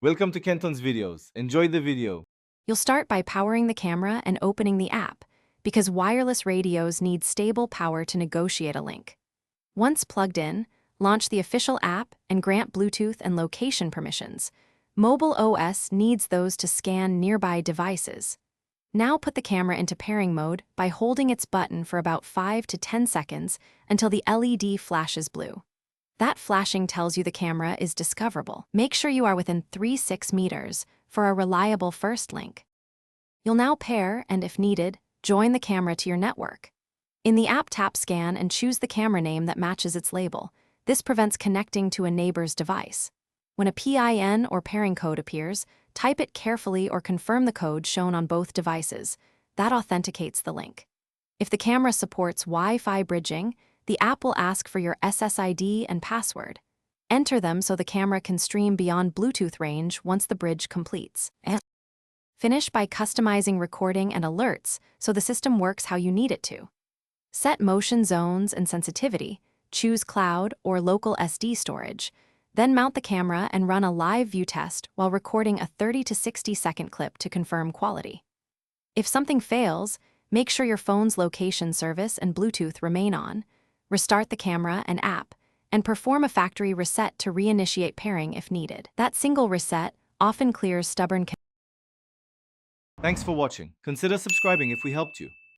Welcome to Kenton's videos. Enjoy the video. You'll start by powering the camera and opening the app, because wireless radios need stable power to negotiate a link. Once plugged in, launch the official app and grant Bluetooth and location permissions. Mobile OS needs those to scan nearby devices. Now put the camera into pairing mode by holding its button for about 5 to 10 seconds until the LED flashes blue. That flashing tells you the camera is discoverable. Make sure you are within 3-6 meters for a reliable first link. You'll now pair and, if needed, join the camera to your network. In the app, tap Scan and choose the camera name that matches its label. This prevents connecting to a neighbor's device. When a PIN or pairing code appears, type it carefully or confirm the code shown on both devices. That authenticates the link. If the camera supports Wi-Fi bridging, the app will ask for your SSID and password. Enter them so the camera can stream beyond Bluetooth range once the bridge completes. Finish by customizing recording and alerts so the system works how you need it to. Set motion zones and sensitivity, choose cloud or local SD storage, then mount the camera and run a live view test while recording a 30 to 60 second clip to confirm quality. If something fails, make sure your phone's location service and Bluetooth remain on, restart the camera and app, and perform a factory reset to reinitiate pairing if needed. That single reset often clears stubborn. Thanks for watching. Consider subscribing if we helped you.